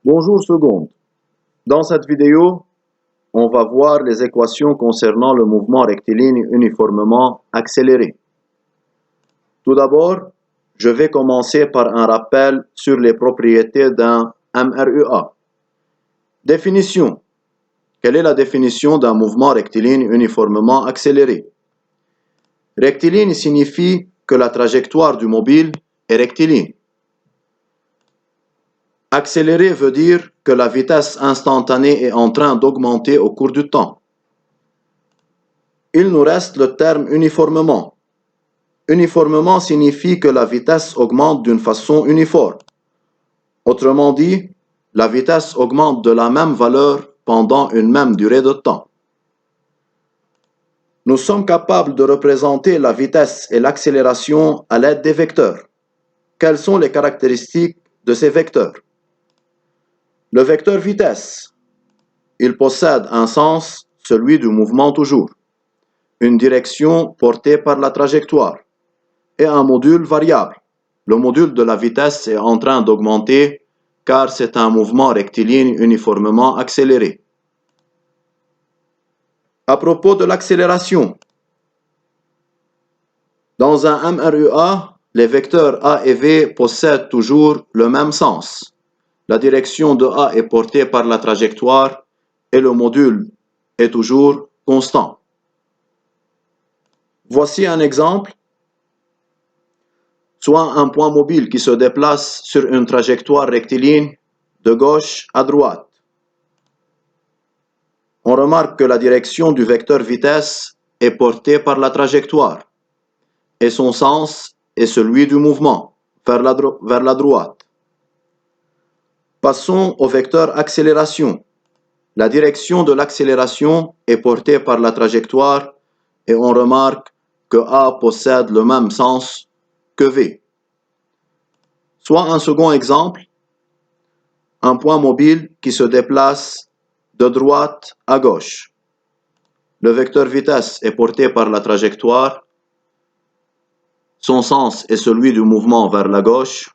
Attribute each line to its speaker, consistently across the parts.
Speaker 1: Bonjour seconde. Dans cette vidéo, on va voir les équations concernant le mouvement rectiligne uniformément accéléré. Tout d'abord, je vais commencer par un rappel sur les propriétés d'un MRUA. Définition. Quelle est la définition d'un mouvement rectiligne uniformément accéléré? Rectiligne signifie que la trajectoire du mobile est rectiligne. Accéléré veut dire que la vitesse instantanée est en train d'augmenter au cours du temps. Il nous reste le terme uniformément. Uniformément signifie que la vitesse augmente d'une façon uniforme. Autrement dit, la vitesse augmente de la même valeur pendant une même durée de temps. Nous sommes capables de représenter la vitesse et l'accélération à l'aide des vecteurs. Quelles sont les caractéristiques de ces vecteurs? Le vecteur vitesse, il possède un sens, celui du mouvement toujours, une direction portée par la trajectoire, et un module variable. Le module de la vitesse est en train d'augmenter car c'est un mouvement rectiligne uniformément accéléré. À propos de l'accélération, dans un MRUA, les vecteurs A et V possèdent toujours le même sens. La direction de A est portée par la trajectoire et le module est toujours constant. Voici un exemple. Soit un point mobile qui se déplace sur une trajectoire rectiligne de gauche à droite. On remarque que la direction du vecteur vitesse est portée par la trajectoire et son sens est celui du mouvement vers la droite. Passons au vecteur accélération. La direction de l'accélération est portée par la trajectoire et on remarque que A possède le même sens que V. Soit un second exemple, un point mobile qui se déplace de droite à gauche. Le vecteur vitesse est porté par la trajectoire. Son sens est celui du mouvement vers la gauche.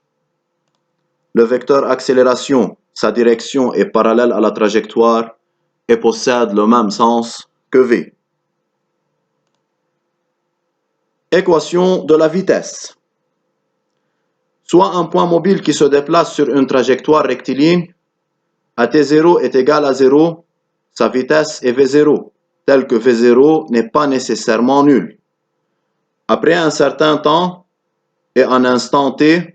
Speaker 1: Le vecteur accélération, sa direction est parallèle à la trajectoire et possède le même sens que V. Équation de la vitesse. Soit un point mobile qui se déplace sur une trajectoire rectiligne, à t0 est égal à 0, sa vitesse est v0, tel que v0 n'est pas nécessairement nul. Après un certain temps et un instant t,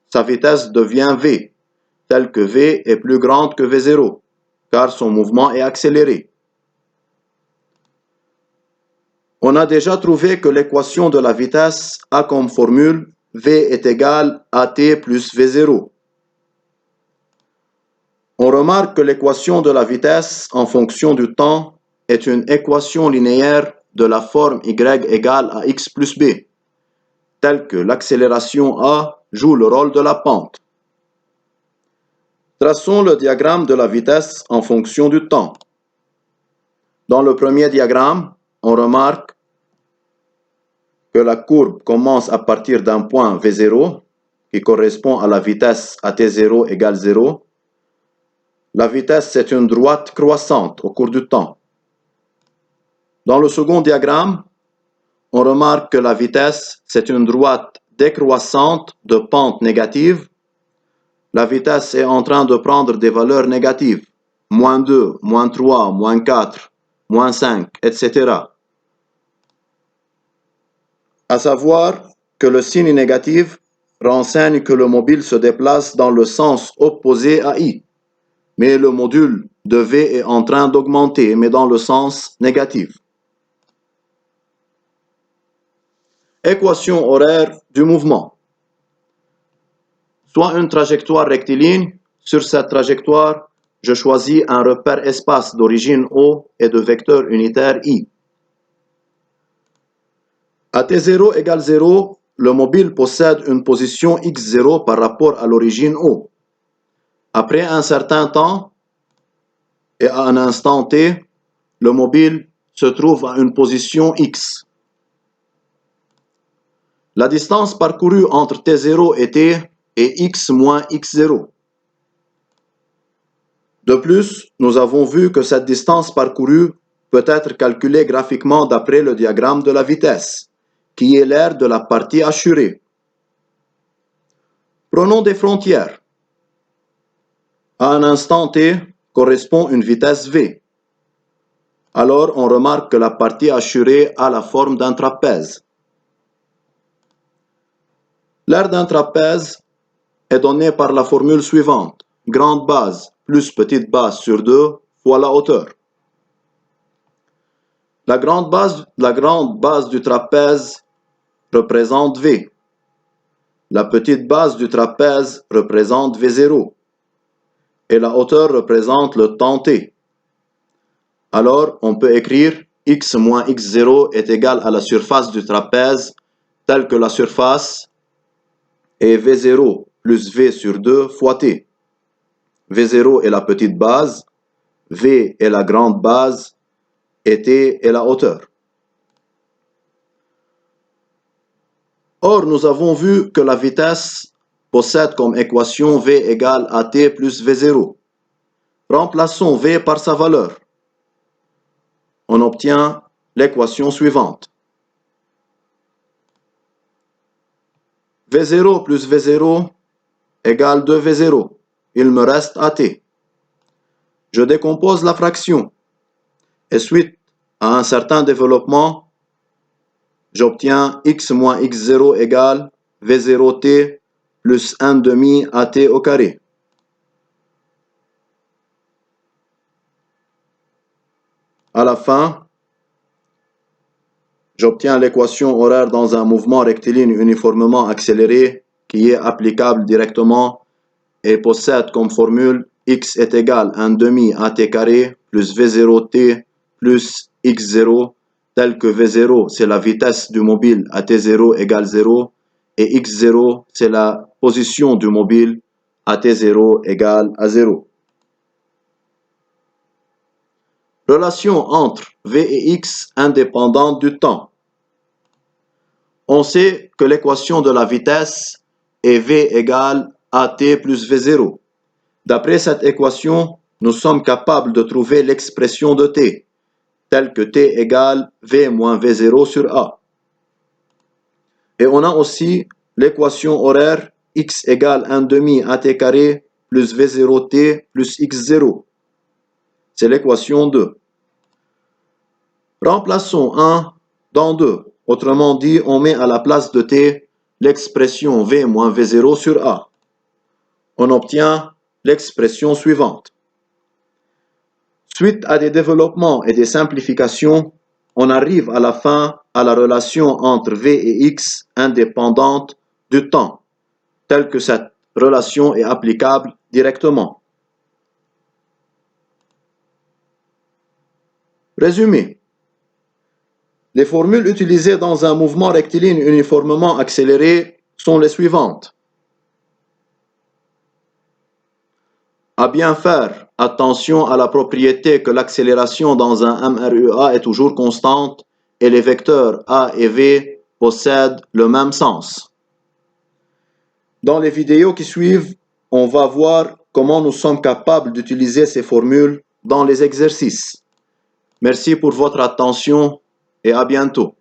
Speaker 1: sa vitesse devient v, tel que v est plus grande que v0, car son mouvement est accéléré. On a déjà trouvé que l'équation de la vitesse a comme formule v est égal à t plus v0. On remarque que l'équation de la vitesse en fonction du temps est une équation linéaire de la forme y égale à x plus b, telle que l'accélération a joue le rôle de la pente. Traçons le diagramme de la vitesse en fonction du temps. Dans le premier diagramme, on remarque que la courbe commence à partir d'un point v0 qui correspond à la vitesse à t0 égale 0. La vitesse, c'est une droite croissante au cours du temps. Dans le second diagramme, on remarque que la vitesse, c'est une droite décroissante de pente négative. La vitesse est en train de prendre des valeurs négatives, moins 2, moins 3, moins 4, moins 5, etc. À savoir que le signe négatif renseigne que le mobile se déplace dans le sens opposé à I, mais le module de V est en train d'augmenter, mais dans le sens négatif. Équation horaire du mouvement. Soit une trajectoire rectiligne, sur cette trajectoire, je choisis un repère espace d'origine O et de vecteur unitaire I. À t0 égale 0, le mobile possède une position x0 par rapport à l'origine O. Après un certain temps et à un instant t, le mobile se trouve à une position x. La distance parcourue entre t0 et t est x moins x0. De plus, nous avons vu que cette distance parcourue peut être calculée graphiquement d'après le diagramme de la vitesse, qui est l'aire de la partie assurée. Prenons des frontières. À un instant t correspond une vitesse v. Alors on remarque que la partie assurée a la forme d'un trapèze. L'aire d'un trapèze est donnée par la formule suivante: grande base plus petite base sur 2 fois la hauteur. La grande base du trapèze représente V. La petite base du trapèze représente V0. Et la hauteur représente le temps t. Alors, on peut écrire x moins x0 est égal à la surface du trapèze, telle que la surface est V0 plus V sur 2 fois t. V0 est la petite base, V est la grande base, et t est la hauteur. Or, nous avons vu que la vitesse possède comme équation v égale à t plus v0. Remplaçons v par sa valeur. On obtient l'équation suivante. v0 plus v0 égale 2v0. Il me reste at. Je décompose la fraction. Et suite à un certain développement, j'obtiens x moins x0 égale v0t plus 1 demi at au carré. À la fin, j'obtiens l'équation horaire dans un mouvement rectiligne uniformément accéléré qui est applicable directement et possède comme formule x est égal à 1 demi at carré plus v0t plus x0, tel que v0 c'est la vitesse du mobile à t0 égale 0 et x0 c'est la position du mobile à t0 égale à 0. Relation entre v et x indépendante du temps. On sait que l'équation de la vitesse est v égale at plus v0. D'après cette équation, nous sommes capables de trouver l'expression de t, telle que t égale v moins v0 sur a. Et on a aussi l'équation horaire x égale 1 demi at carré plus v0t plus x0. C'est l'équation 2. Remplaçons 1 dans 2. Autrement dit, on met à la place de t l'expression v moins v0 sur a. On obtient l'expression suivante. Suite à des développements et des simplifications, on arrive à la fin à la relation entre v et x indépendante du temps, telle que cette relation est applicable directement. Résumé. Les formules utilisées dans un mouvement rectiligne uniformément accéléré sont les suivantes. À bien faire attention à la propriété que l'accélération dans un MRUA est toujours constante et les vecteurs A et V possèdent le même sens. Dans les vidéos qui suivent, on va voir comment nous sommes capables d'utiliser ces formules dans les exercices. Merci pour votre attention et à bientôt.